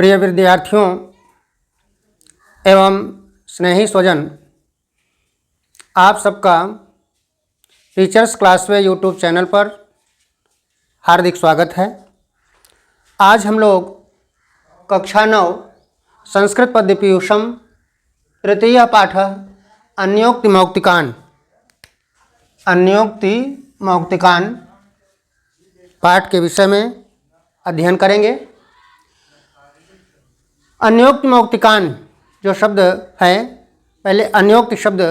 प्रिय विद्यार्थियों एवं स्नेही स्वजन, आप सबका टीचर्स क्लासवे यूट्यूब चैनल पर हार्दिक स्वागत है। आज हम लोग कक्षा 9 संस्कृत पद्य पीयूषम तृतीय पाठ अन्योक्ति मौक्तिकान पाठ के विषय में अध्ययन करेंगे। अन्योक्ति मौक्तिकान जो शब्द है, पहले अन्योक्ति शब्द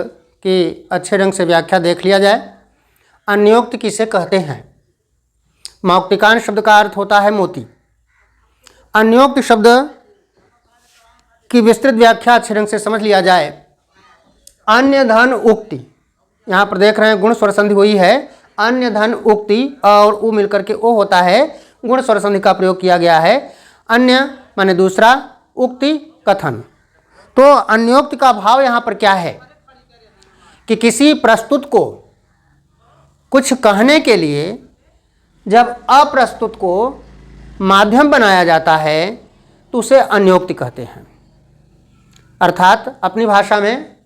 की अच्छे ढंग से व्याख्या देख लिया जाए। अन्योक्ति किसे कहते हैं? मौक्तिकान शब्द का अर्थ होता है मोती। अन्योक्ति शब्द की विस्तृत व्याख्या अच्छे ढंग से समझ लिया जाए। अन्य धन उक्ति, यहाँ पर देख रहे हैं गुण स्वर संधि हुई है। अन्य धन उक्ति और उ मिलकर के ओ होता है, गुण स्वर संधि का प्रयोग किया गया है। अन्य माने दूसरा, उक्ति कथन। तो अन्योक्ति का भाव यहाँ पर क्या है कि किसी प्रस्तुत को कुछ कहने के लिए जब अप्रस्तुत को माध्यम बनाया जाता है तो उसे अन्योक्ति कहते हैं। अर्थात अपनी भाषा में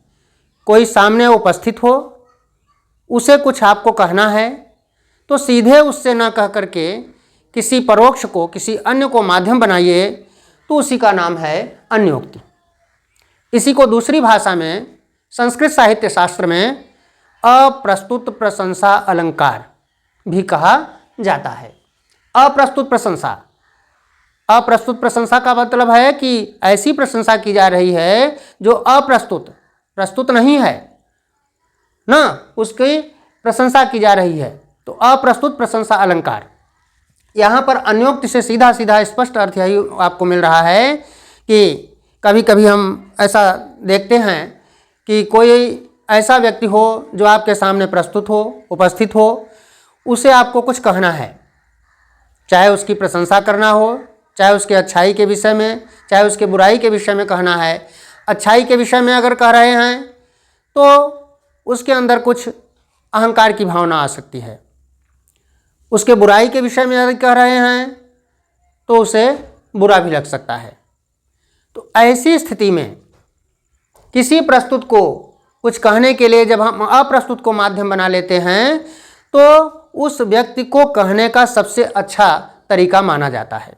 कोई सामने उपस्थित हो, उसे कुछ आपको कहना है तो सीधे उससे ना कह करके किसी परोक्ष को, किसी अन्य को माध्यम बनाइए तो उसी का नाम है अन्योक्ति। इसी को दूसरी भाषा में संस्कृत साहित्य शास्त्र में अप्रस्तुत प्रशंसा अलंकार भी कहा जाता है। अप्रस्तुत प्रशंसा का मतलब है कि ऐसी प्रशंसा की जा रही है जो प्रस्तुत नहीं है ना, उसकी प्रशंसा की जा रही है, तो अप्रस्तुत प्रशंसा अलंकार। यहाँ पर अन्योक्ति से सीधा स्पष्ट अर्थ यही आपको मिल रहा है कि कभी कभी हम ऐसा देखते हैं कि कोई ऐसा व्यक्ति हो जो आपके सामने प्रस्तुत हो, उपस्थित हो, उसे आपको कुछ कहना है, चाहे उसकी प्रशंसा करना हो, चाहे उसके अच्छाई के विषय में, चाहे उसके बुराई के विषय में कहना है। अच्छाई के विषय में अगर कह रहे हैं तो उसके अंदर कुछ अहंकार की भावना आ सकती है। उसके बुराई के विषय में अगर कह रहे हैं तो उसे बुरा भी लग सकता है। तो ऐसी स्थिति में किसी प्रस्तुत को कुछ कहने के लिए जब हम अप्रस्तुत को माध्यम बना लेते हैं तो उस व्यक्ति को कहने का सबसे अच्छा तरीका माना जाता है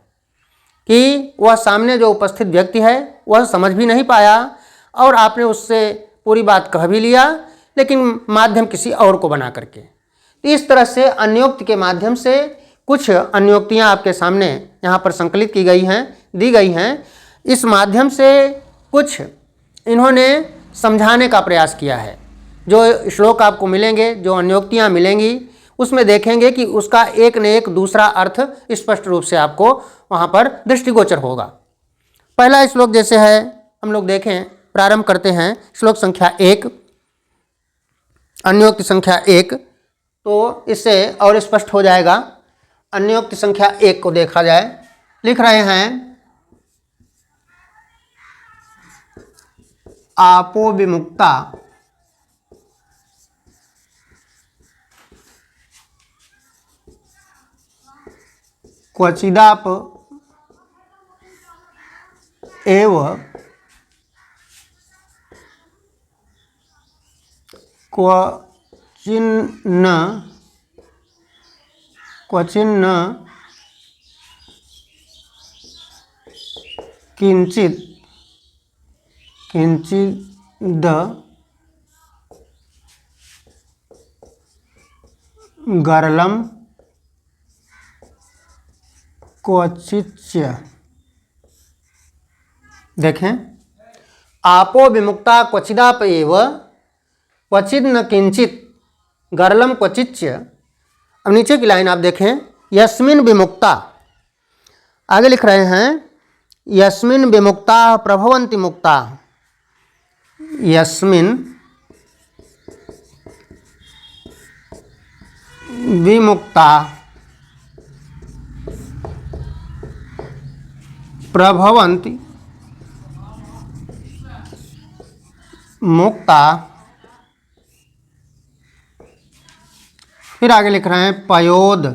कि वह सामने जो उपस्थित व्यक्ति है वह समझ भी नहीं पाया और आपने उससे पूरी बात कह भी लिया, लेकिन माध्यम किसी और को बना करके। तो इस तरह से अन्योक्ति के माध्यम से कुछ अन्योक्तियाँ आपके सामने यहाँ पर संकलित की गई हैं, दी गई हैं। इस माध्यम से कुछ इन्होंने समझाने का प्रयास किया है। जो श्लोक आपको मिलेंगे, जो अन्योक्तियाँ मिलेंगी, उसमें देखेंगे कि उसका एक न एक दूसरा अर्थ स्पष्ट रूप से आपको वहाँ पर दृष्टिगोचर होगा। पहला श्लोक जैसे है, हम लोग देखें, प्रारंभ करते हैं श्लोक संख्या 1, अन्योक्ति संख्या 1, तो इससे और स्पष्ट हो जाएगा। अन्योक्ति संख्या 1 को देखा जाए, लिख रहे हैं आपो विमुक्ता क्वचिदाप एव क्वचिन्न किंचिद गरलम क्वचिच्य। देखें, आपो विमुक्ता क्वचिदाप एव क्वचिद न किंचित गरलम क्वचिच्य। अब नीचे की लाइन आप देखें, यस्मिन विमुक्ता, आगे लिख रहे हैं यस्मिन विमुक्ता प्रभवन्ति मुक्ता। यस्मिन विमुक्ता प्रभवन्ति मुक्ता। फिर आगे लिख रहे हैं पयोद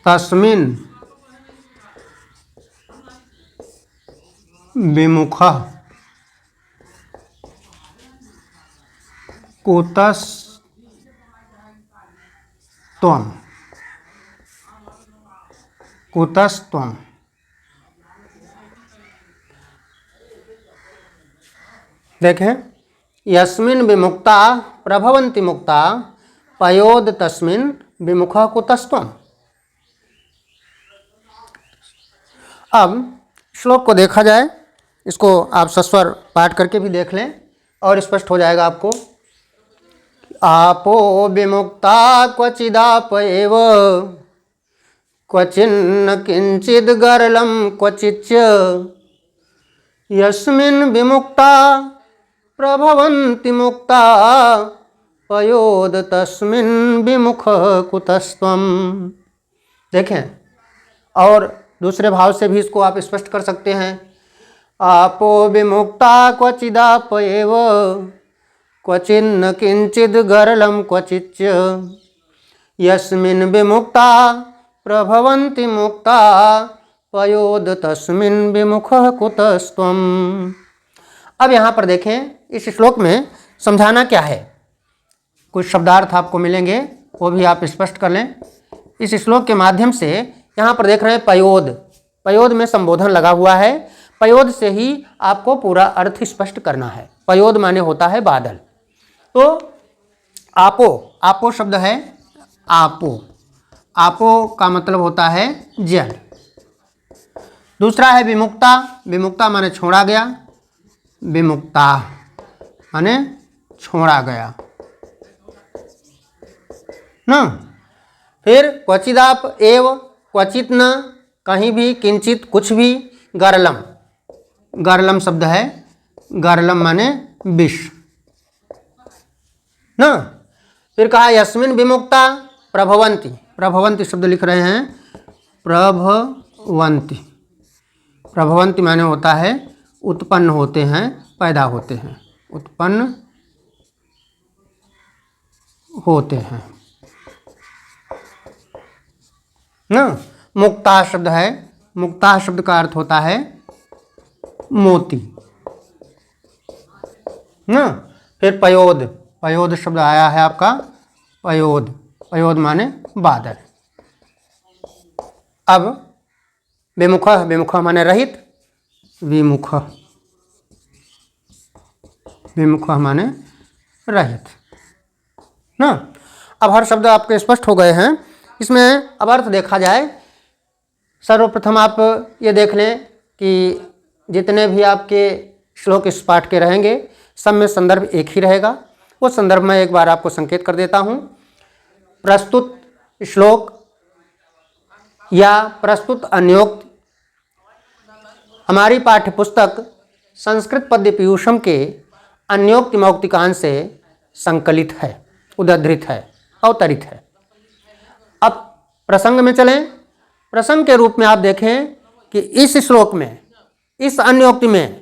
तस्मिन् विमुखः कुतस्त्वं कुतस्त्वं। देखें, यस्मिन् विमुक्ता प्रभवन्ति मुक्ता पयोद तस्मिन् विमुखः कुतस्त्वम्। अब श्लोक को देखा जाए, इसको आप सस्वर पाठ करके भी देख लें और स्पष्ट हो जाएगा आपको। आपो विमुक्ता क्वचिदाप एव क्वचिन्न किंचिद गरलं क्वचिच्च यस्मिन् विमुक्ता प्रभवन्ति मुक्ता पयोद तस्मिन् विमुखः कुतस्त्वम्। देखें, और दूसरे भाव से भी इसको आप स्पष्ट कर सकते हैं। आपो विमुक्ता क्वचिदाप एव क्वचिन्न किंचिद गरलं क्वचिच्च यस्मिन् विमुक्ता प्रभवन्ति मुक्ता पयोद तस्मिन् विमुखः कुतस्त्वम्। अब यहाँ पर देखें, इस श्लोक में समझाना क्या है। कुछ शब्दार्थ आपको मिलेंगे, वो भी आप स्पष्ट कर लें। इस श्लोक के माध्यम से यहाँ पर देख रहे हैं पयोद, पयोद में संबोधन लगा हुआ है। पयोद से ही आपको पूरा अर्थ स्पष्ट करना है। पयोद माने होता है बादल। तो आपो, आपो शब्द है आपो, आपो का मतलब होता है जल। दूसरा है विमुक्ता, विमुक्ता माने छोड़ा गया, विमुक्ता माने छोड़ा गया ना। फिर क्वचिदाप एव, क्वचित न, कहीं भी, किंचित कुछ भी, गरलम, गरलम शब्द है, गरलम माने विष ना। फिर कहा यस्मिन् विमुक्ता प्रभवन्ति, प्रभवन्ति शब्द लिख रहे हैं, प्रभवन्ति, प्रभवन्ति माने होता है उत्पन्न होते हैं, पैदा होते हैं, उत्पन्न होते हैं ना। मुक्ता शब्द है, मुक्ता शब्द का अर्थ होता है मोती ना। फिर पयोद, पयोद शब्द आया है आपका पयोद, पयोद माने बादल। अब विमुख, विमुख माने रहित, विमुख, विमुख माने रहित ना। अब हर शब्द आपके स्पष्ट हो गए हैं। इसमें अब अर्थ देखा जाए। सर्वप्रथम आप ये देख लें कि जितने भी आपके श्लोक इस पाठ के रहेंगे सब में संदर्भ एक ही रहेगा। वो संदर्भ में एक बार आपको संकेत कर देता हूँ। प्रस्तुत श्लोक या प्रस्तुत अन्योक्त हमारी पाठ्य पुस्तक संस्कृत पद्य पीयूषम के अन्योक्ति मौक्तिकांश से संकलित है, उद्धृत है, अवतरित है। अब प्रसंग में चलें। प्रसंग के रूप में आप देखें कि इस श्लोक में, इस अन्योक्ति में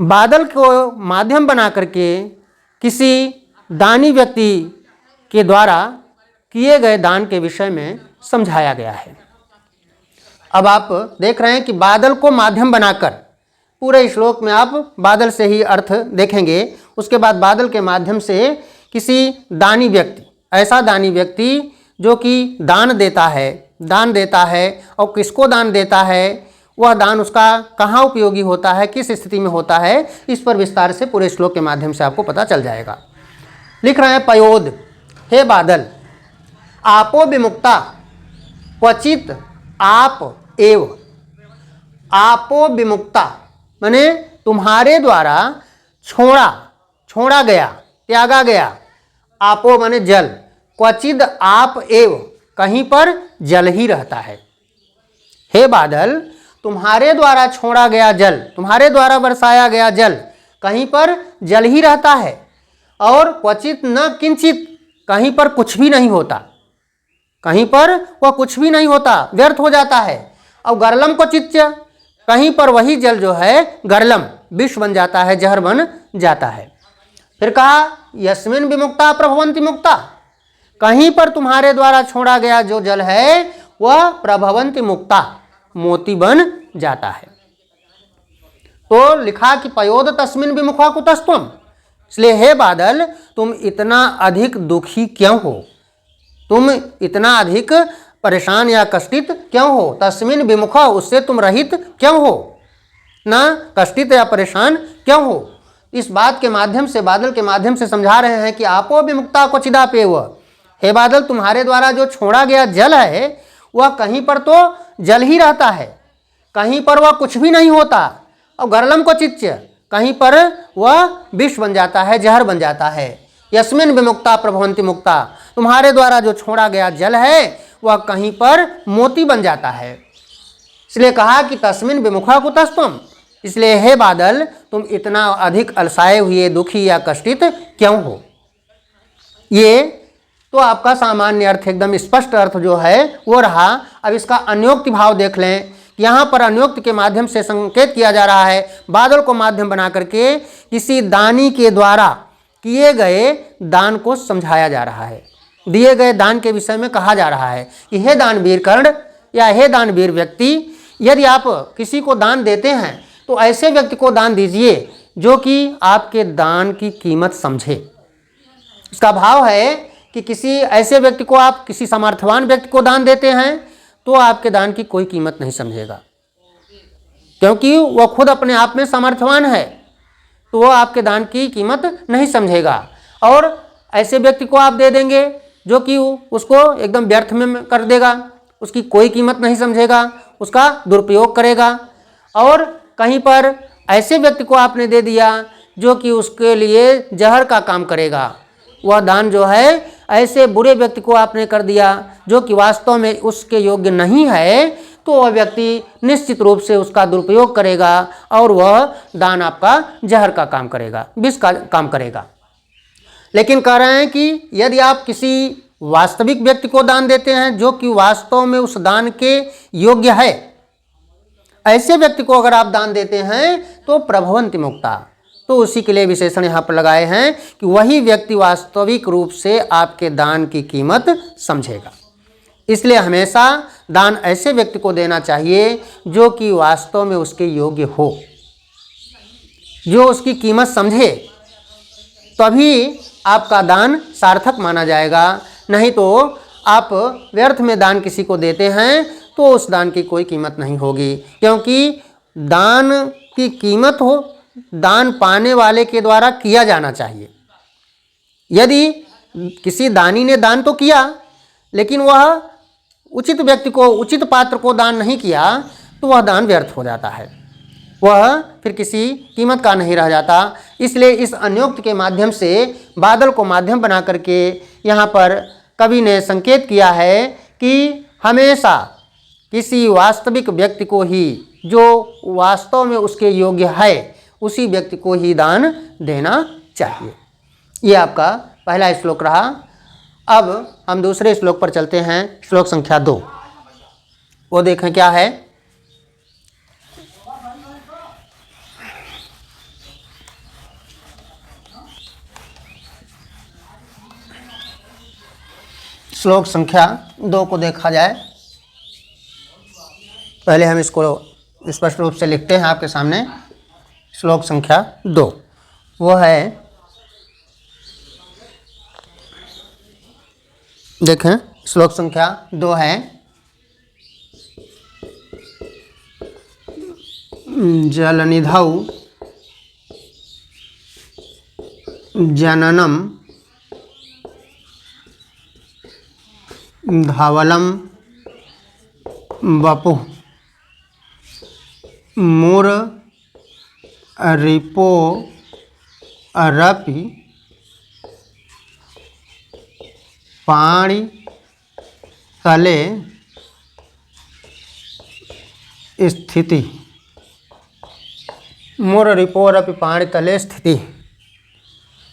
बादल को माध्यम बना करके किसी दानी व्यक्ति के द्वारा किए गए दान के विषय में समझाया गया है। अब आप देख रहे हैं कि बादल को माध्यम बनाकर पूरे श्लोक में आप बादल से ही अर्थ देखेंगे। उसके बाद बादल के माध्यम से किसी दानी व्यक्ति, ऐसा दानी व्यक्ति जो कि दान देता है, दान देता है और किसको दान देता है, वह दान उसका कहाँ उपयोगी होता है, किस स्थिति में होता है, इस पर विस्तार से पूरे श्लोक के माध्यम से आपको पता चल जाएगा। लिख रहे हैं पयोद, हे बादल, आपो विमुक्ता क्वचित आप एव, आपो विमुक्ता माने तुम्हारे द्वारा छोड़ा गया, त्यागा गया। आपो माने जल, क्वचिद आप एव, कहीं पर जल ही रहता है। हे बादल, तुम्हारे द्वारा छोड़ा गया जल, तुम्हारे द्वारा बरसाया गया जल कहीं पर जल ही रहता है। और क्वचित न किंचित, कहीं पर कुछ भी नहीं होता, कहीं पर वह कुछ भी नहीं होता, व्यर्थ हो जाता है। और गरलम क्वचित, कहीं पर वही जल जो है गरलम, विष बन जाता है, जहर बन जाता है। फिर कहा यस्मिन् विमुक्ता प्रभवन्ति मुक्ता, कहीं पर तुम्हारे द्वारा छोड़ा गया जो जल है वह प्रभवन्ति मुक्ता, मोती बन जाता है। तो लिखा कि पयोद तस्मिन विमुखा कुतस्तम। इसलिए हे बादल, तुम इतना अधिक दुखी क्यों हो, तुम इतना अधिक परेशान या कष्टित क्यों हो। तस्मिन विमुखा, उससे तुम रहित क्यों हो, ना कष्टित या परेशान क्यों हो। इस बात के माध्यम से, बादल के माध्यम से समझा रहे हैं कि आपो विमुक्ता को चिदापेव। हे बादल, तुम्हारे द्वारा जो छोड़ा गया जल है वह कहीं पर तो जल ही रहता है, कहीं पर वह कुछ भी नहीं होता, और गरलम को चिच्य, कहीं पर वह विष बन जाता है, जहर बन जाता है। यस्मिन विमुक्ता प्रभवन्ति मुक्ता, तुम्हारे द्वारा जो छोड़ा गया जल है वह कहीं पर मोती बन जाता है। इसलिए कहा कि तस्मिन विमुखा कुतस्तम। इसलिए हे बादल, तुम इतना अधिक अलसाए हुए, दुखी या कष्टित क्यों हो। ये तो आपका सामान्य अर्थ, एकदम स्पष्ट अर्थ जो है वो रहा। अब इसका अन्योक्ति भाव देख लें। यहाँ पर अन्योक्ति के माध्यम से संकेत किया जा रहा है, बादल को माध्यम बना करके किसी दानी के द्वारा किए गए दान को समझाया जा रहा है। दिए गए दान के विषय में कहा जा रहा है कि हे दानवीर कर्ण या हे दानवीर व्यक्ति, यदि आप किसी को दान देते हैं तो ऐसे व्यक्ति को दान दीजिए जो कि आपके दान की कीमत समझे। इसका भाव है कि किसी ऐसे व्यक्ति को, आप किसी सामर्थ्यवान व्यक्ति को दान देते हैं तो आपके दान की कोई कीमत नहीं समझेगा, क्योंकि वह खुद अपने आप में सामर्थ्यवान है, तो वह आपके दान की कीमत नहीं समझेगा। और ऐसे व्यक्ति को आप दे देंगे जो कि उसको एकदम व्यर्थ में कर देगा, उसकी कोई कीमत नहीं समझेगा, उसका दुरुपयोग करेगा। और कहीं पर ऐसे व्यक्ति को आपने दे दिया जो कि उसके लिए जहर का काम करेगा, वह दान जो है ऐसे बुरे व्यक्ति को आपने कर दिया जो कि वास्तव में उसके योग्य नहीं है, तो वह व्यक्ति निश्चित रूप से उसका दुरुपयोग करेगा और वह दान आपका जहर का काम करेगा, विष का काम करेगा। लेकिन कह रहे हैं कि यदि आप किसी वास्तविक व्यक्ति को दान देते हैं जो कि वास्तव में उस दान के योग्य है, ऐसे व्यक्ति को अगर आप दान देते हैं तो प्रभवन्ति मुक्ता, तो उसी के लिए विशेषण यहाँ पर लगाए हैं कि वही व्यक्ति वास्तविक रूप से आपके दान की कीमत समझेगा। इसलिए हमेशा दान ऐसे व्यक्ति को देना चाहिए जो कि वास्तव में उसके योग्य हो, जो उसकी कीमत समझे, तभी आपका दान सार्थक माना जाएगा। नहीं तो आप व्यर्थ में दान किसी को देते हैं तो उस दान की कोई कीमत नहीं होगी, क्योंकि दान की कीमत हो दान पाने वाले के द्वारा किया जाना चाहिए। यदि किसी दानी ने दान तो किया लेकिन वह उचित व्यक्ति को, उचित पात्र को दान नहीं किया तो वह दान व्यर्थ हो जाता है, वह फिर किसी कीमत का नहीं रह जाता। इसलिए इस अन्योक्त के माध्यम से बादल को माध्यम बना करके यहाँ पर कवि ने संकेत किया है कि हमेशा किसी वास्तविक व्यक्ति को ही, जो वास्तव में उसके योग्य है, उसी व्यक्ति को ही दान देना चाहिए। ये आपका पहला श्लोक रहा। अब हम दूसरे श्लोक पर चलते हैं, श्लोक संख्या 2। वो देखें क्या है। श्लोक संख्या 2 को देखा जाए। पहले हम इसको स्पष्ट रूप से लिखते हैं आपके सामने। श्लोक संख्या 2 वो है, देखें श्लोक संख्या 2 है, जलनिधौ जननम धवलम वपुः मूर रिपो रपि पाणि तले स्थिति। मूर रिपो रपि पाणि तले स्थिति।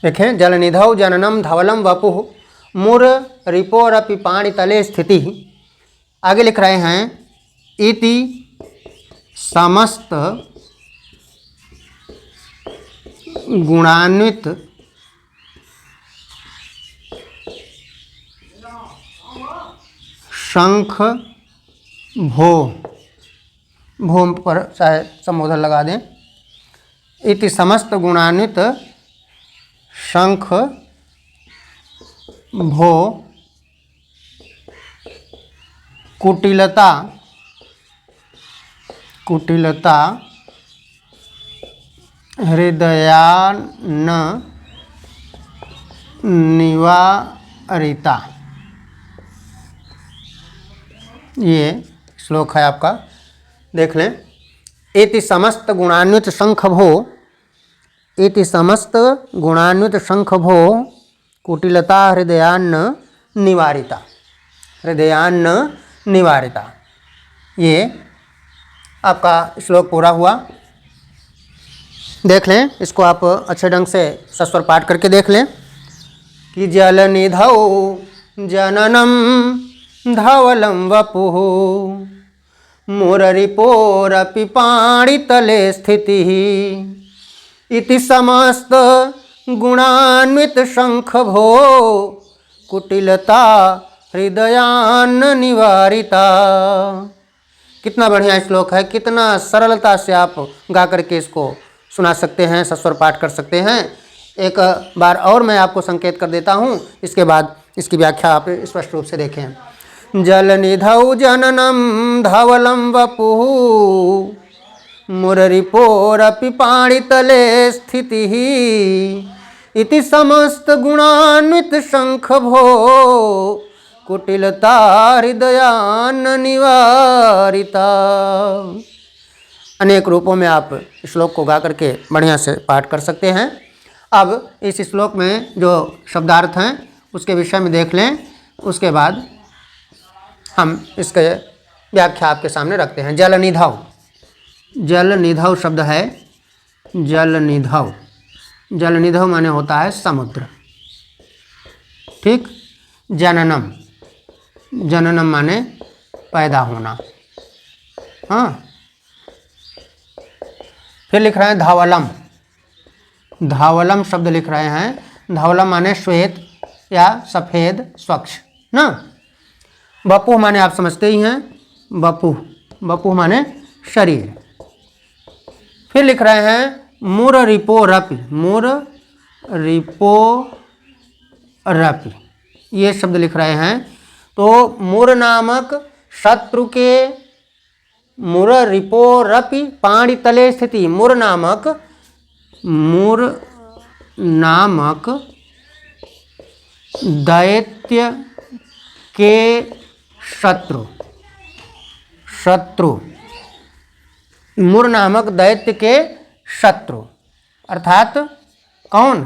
देखें, जलनिधौ जननम धवलम वपुः मूर रिपो रपि पाणि तले स्थिति। आगे लिख रहे हैं, इति समस्त गुणान्वित शंख भो, भूम पर चाहे संबोधन लगा दें, इति समस्त गुणान्वित शंख भो कुटिलता हृदयान्न निवारिता। ये श्लोक है आपका, देख लें। इति समस्त गुणान्वित शंखभो, इति समस्त गुणान्वित शंखभो कुटिलता हृदयान्न निवारिता, हृदयान्न निवारिता। ये आपका श्लोक पूरा हुआ। देख लें इसको, आप अच्छे ढंग से सस्वर पाठ करके देख लें कि जलनिधौ जननम धवलं वपुः मुररिपोरपि पाणितले स्थितिः इति समस्त गुणान्वित शंखभो कुटिलता हृदयान्न निवारिता। कितना बढ़िया श्लोक है, कितना सरलता से आप गा करके इसको सुना सकते हैं, सस्वर पाठ कर सकते हैं। एक बार और मैं आपको संकेत कर देता हूँ, इसके बाद इसकी व्याख्या आप स्पष्ट रूप से देखें। जलनिधौ जननम धवलं वपुः मुररिपोरपि पाणितले स्थितिः इति समस्त गुणान्वित शंखभो कुटिलता हृदयान्न निवारिता। अनेक रूपों में आप श्लोक को गा करके बढ़िया से पाठ कर सकते हैं। अब इस श्लोक में जो शब्दार्थ हैं उसके विषय में देख लें, उसके बाद हम इसके व्याख्या आपके सामने रखते हैं। जलनिधौ, जलनिधौ शब्द है, जलनिधौ, जलनिधौ माने होता है समुद्र, ठीक। जननम, जननम माने पैदा होना, हाँ। फिर लिख रहे हैं धावलम, धावलम शब्द लिख रहे हैं। धावलम माने श्वेत या सफ़ेद स्वच्छ ना। वपुः माने आप समझते ही हैं, वपुः, वपुः माने शरीर। फिर लिख रहे हैं मुररिपोरपि, मुररिपोरपि, ये शब्द लिख रहे हैं। तो मुर नामक शत्रु के मुररिपोरपि पाणितले स्थिति, मुर नामक दैत्य के शत्रु, शत्रु, मुर नामक दैत्य के शत्रु अर्थात कौन?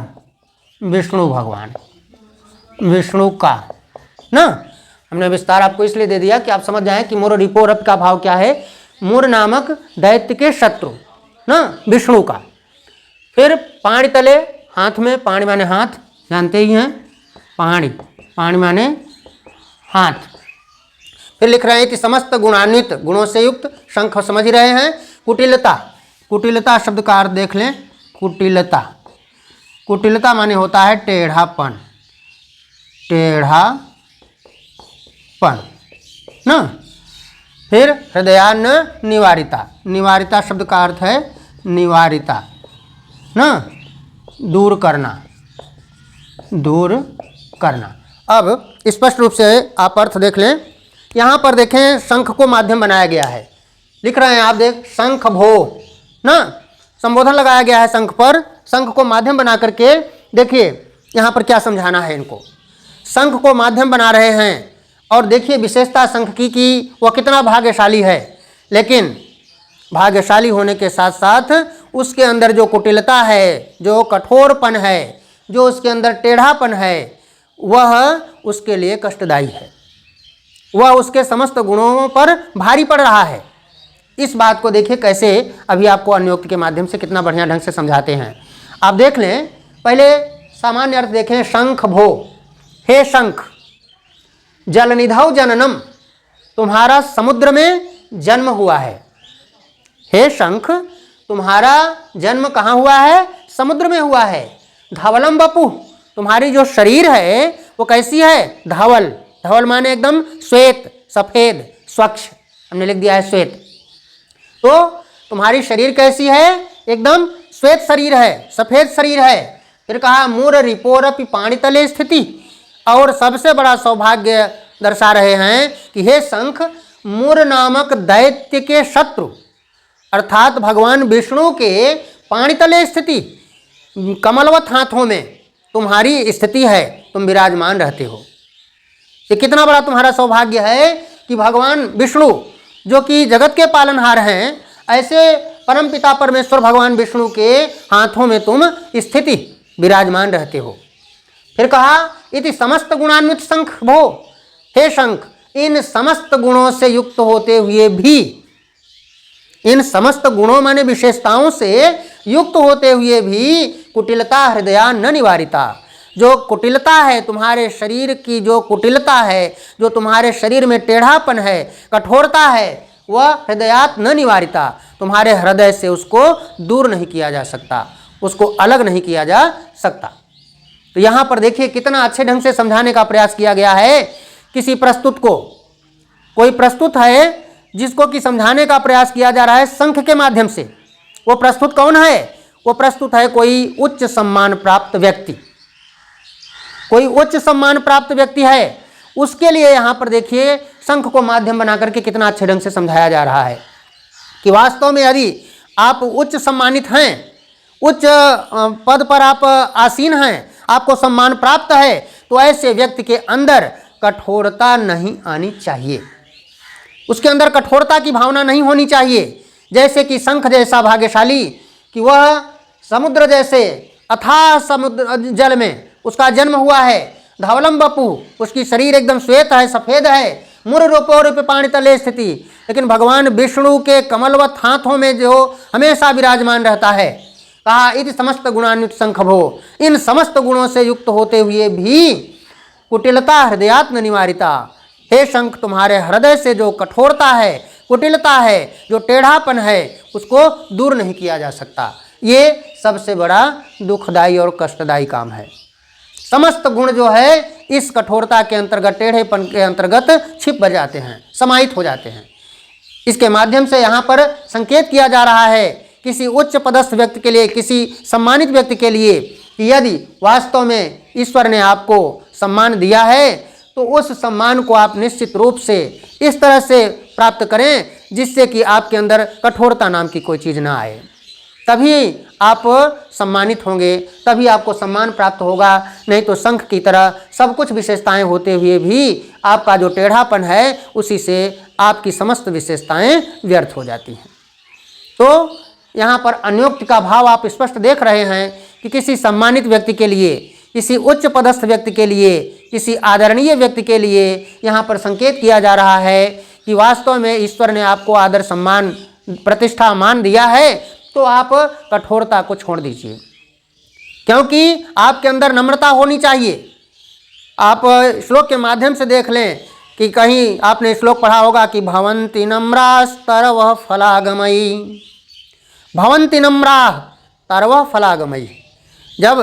विष्णु भगवान, विष्णु का ना। हमने विस्तार आपको इसलिए दे दिया कि आप समझ जाएं कि मुररिपोरपि का भाव क्या है। मुर नामक दैत्य के शत्रु ना, विष्णु का। फिर पाणितले, हाथ में, पाणि माने हाथ, जानते ही हैं, पाणि, पाणि माने हाथ। फिर लिख रहे हैं कि समस्त गुणान्वित, गुणों से युक्त, शंख समझ ही रहे हैं। कुटिलता, कुटिलता शब्द का अर्थ देख लें। कुटिलता, कुटिलता माने होता है टेढ़ापन, टेढ़ापन ना। फिर हृदयान्न निवारिता, निवारिता शब्द का अर्थ है निवारिता ना, दूर करना, दूर करना। अब स्पष्ट रूप से आप अर्थ देख लें। यहाँ पर देखें शंख को माध्यम बनाया गया है, लिख रहे हैं आप देख, शंख भो ना, संबोधन लगाया गया है शंख पर। शंख को माध्यम बना करके देखिए यहाँ पर क्या समझाना है इनको। शंख को माध्यम बना रहे हैं और देखिए विशेषता शंख की कि वह कितना भाग्यशाली है, लेकिन भाग्यशाली होने के साथ साथ उसके अंदर जो कुटिलता है, जो कठोरपन है, जो उसके अंदर टेढ़ापन है, वह उसके लिए कष्टदायी है, वह उसके समस्त गुणों पर भारी पड़ रहा है। इस बात को देखिए कैसे अभी आपको अन्योक्त के माध्यम से कितना बढ़िया ढंग से समझाते हैं। आप देख लें, पहले सामान्य अर्थ देखें। शंख भो, हे शंख, जलनिधौ जननम, तुम्हारा समुद्र में जन्म हुआ है। हे शंख, तुम्हारा जन्म कहाँ हुआ है? समुद्र में हुआ है। धवलम वपुः, तुम्हारी जो शरीर है वो कैसी है? धवल, धवल माने एकदम श्वेत, सफेद, स्वच्छ, हमने लिख दिया है श्वेत। तो तुम्हारी शरीर कैसी है? एकदम श्वेत शरीर है, सफेद शरीर है। फिर कहा मूर रिपोरपि पाणितले स्थिति, और सबसे बड़ा सौभाग्य दर्शा रहे हैं कि हे शंख, मूर नामक दैत्य के शत्रु अर्थात भगवान विष्णु के पाणितले स्थिति, कमलवत हाथों में तुम्हारी स्थिति है, तुम विराजमान रहते हो। ये कितना बड़ा तुम्हारा सौभाग्य है कि भगवान विष्णु जो कि जगत के पालनहार हैं, ऐसे परमपिता परमेश्वर भगवान विष्णु के हाथों में तुम स्थिति विराजमान रहते हो। फिर कहा इति समस्त गुणान्वित शंख भो, हे शंख, इन समस्त गुणों से युक्त होते हुए भी, इन समस्त गुणों माने विशेषताओं से युक्त होते हुए भी कुटिलता हृदया न निवारिता, जो कुटिलता है तुम्हारे शरीर की, जो कुटिलता है, जो तुम्हारे शरीर में टेढ़ापन है, कठोरता है, वह हृदयात न निवारिता, तुम्हारे हृदय से उसको दूर नहीं किया जा सकता, उसको अलग नहीं किया जा सकता। तो यहाँ पर देखिए कितना अच्छे ढंग से समझाने का प्रयास किया गया है। किसी प्रस्तुत को, कोई प्रस्तुत है जिसको कि समझाने का प्रयास किया जा रहा है शंख के माध्यम से। वो प्रस्तुत कौन है? वो प्रस्तुत है कोई उच्च सम्मान प्राप्त व्यक्ति, कोई उच्च सम्मान प्राप्त व्यक्ति है। उसके लिए यहाँ पर देखिए शंख को माध्यम बना करके कितना अच्छे ढंग से समझाया जा रहा है कि वास्तव में यदि आप उच्च सम्मानित हैं, उच्च पद पर आप आसीन हैं, आपको सम्मान प्राप्त है, तो ऐसे व्यक्ति के अंदर कठोरता नहीं आनी चाहिए, उसके अंदर कठोरता की भावना नहीं होनी चाहिए। जैसे कि शंख जैसा भाग्यशाली कि वह समुद्र जैसे अथाह समुद्र जल में उसका जन्म हुआ है, धवलम बपु, उसकी शरीर एकदम श्वेत है, सफेद है, मुर रूपो रूप पाणितले स्थिति, लेकिन भगवान विष्णु के कमलवत हाथों में जो हमेशा विराजमान रहता है। कहा इति समस्त गुणान्वित शंख भो, इन समस्त गुणों से युक्त होते हुए भी कुटिलता हृदयात्म निवारिता, हे शंख, तुम्हारे हृदय से जो कठोरता है, कुटिलता है, जो टेढ़ापन है, उसको दूर नहीं किया जा सकता। ये सबसे बड़ा दुखदायी और कष्टदायी काम है। समस्त गुण जो है इस कठोरता के अंतर्गत, टेढ़ेपन के अंतर्गत छिप जाते हैं, समाहित हो जाते हैं। इसके माध्यम से यहाँ पर संकेत किया जा रहा है किसी उच्च पदस्थ व्यक्ति के लिए, किसी सम्मानित व्यक्ति के लिए, कि यदि वास्तव में ईश्वर ने आपको सम्मान दिया है तो उस सम्मान को आप निश्चित रूप से इस तरह से प्राप्त करें जिससे कि आपके अंदर कठोरता नाम की कोई चीज़ ना आए। तभी आप सम्मानित होंगे, तभी आपको सम्मान प्राप्त होगा। नहीं तो शंख की तरह सब कुछ विशेषताएं होते हुए भी आपका जो टेढ़ापन है उसी से आपकी समस्त विशेषताएं व्यर्थ हो जाती हैं। तो यहाँ पर अन्योक्ति का भाव आप स्पष्ट देख रहे हैं कि किसी सम्मानित व्यक्ति के लिए, किसी उच्च पदस्थ व्यक्ति के लिए, किसी आदरणीय व्यक्ति के लिए यहाँ पर संकेत किया जा रहा है कि वास्तव में ईश्वर ने आपको आदर सम्मान प्रतिष्ठा मान दिया है, तो आप कठोरता को छोड़ दीजिए, क्योंकि आपके अंदर नम्रता होनी चाहिए। आप श्लोक के माध्यम से देख लें कि कहीं आपने श्लोक पढ़ा होगा कि भवन्ति नम्रास्तरवः फलागमयी, भवन्ति नम्राः तरवः फलागमयी। जब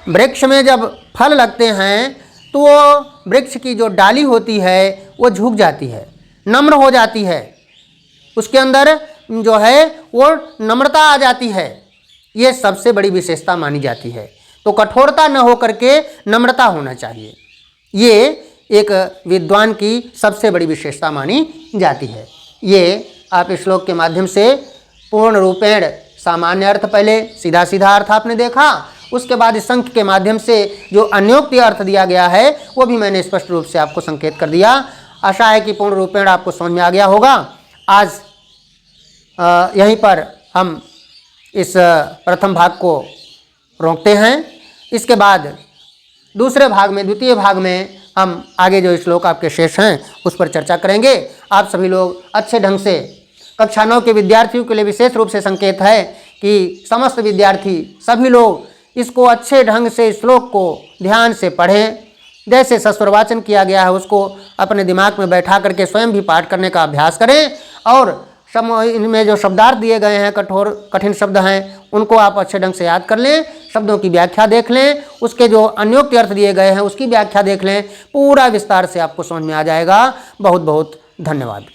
वृक्ष में जब फल लगते हैं तो वो वृक्ष की जो डाली होती है वो झुक जाती है, नम्र हो जाती है, उसके अंदर जो है वो नम्रता आ जाती है। ये सबसे बड़ी विशेषता मानी जाती है। तो कठोरता न हो करके नम्रता होना चाहिए, ये एक विद्वान की सबसे बड़ी विशेषता मानी जाती है। ये आप इस श्लोक के माध्यम से पूर्ण रूपेण सामान्य अर्थ, पहले सीधा सीधा अर्थ आपने देखा, उसके बाद इस शंख के माध्यम से जो अन्योक्ति अर्थ दिया गया है वो भी मैंने स्पष्ट रूप से आपको संकेत कर दिया। आशा है कि पूर्ण रूपेण आपको समझ में आ गया होगा। आज यहीं पर हम इस प्रथम भाग को रोकते हैं। इसके बाद दूसरे भाग में, द्वितीय भाग में हम आगे जो श्लोक आपके शेष हैं उस पर चर्चा करेंगे। आप सभी लोग अच्छे ढंग से, कक्षा 9 के विद्यार्थियों के लिए विशेष रूप से संकेत है कि समस्त विद्यार्थी सभी लोग इसको अच्छे ढंग से, श्लोक को ध्यान से पढ़ें। जैसे सस्वरवाचन किया गया है उसको अपने दिमाग में बैठा करके स्वयं भी पाठ करने का अभ्यास करें, और इनमें जो शब्दार्थ दिए गए हैं, कठिन शब्द हैं, उनको आप अच्छे ढंग से याद कर लें, शब्दों की व्याख्या देख लें, उसके जो अन्योक्ति अर्थ दिए गए हैं उसकी व्याख्या देख लें, पूरा विस्तार से आपको समझ में आ जाएगा। बहुत बहुत धन्यवाद।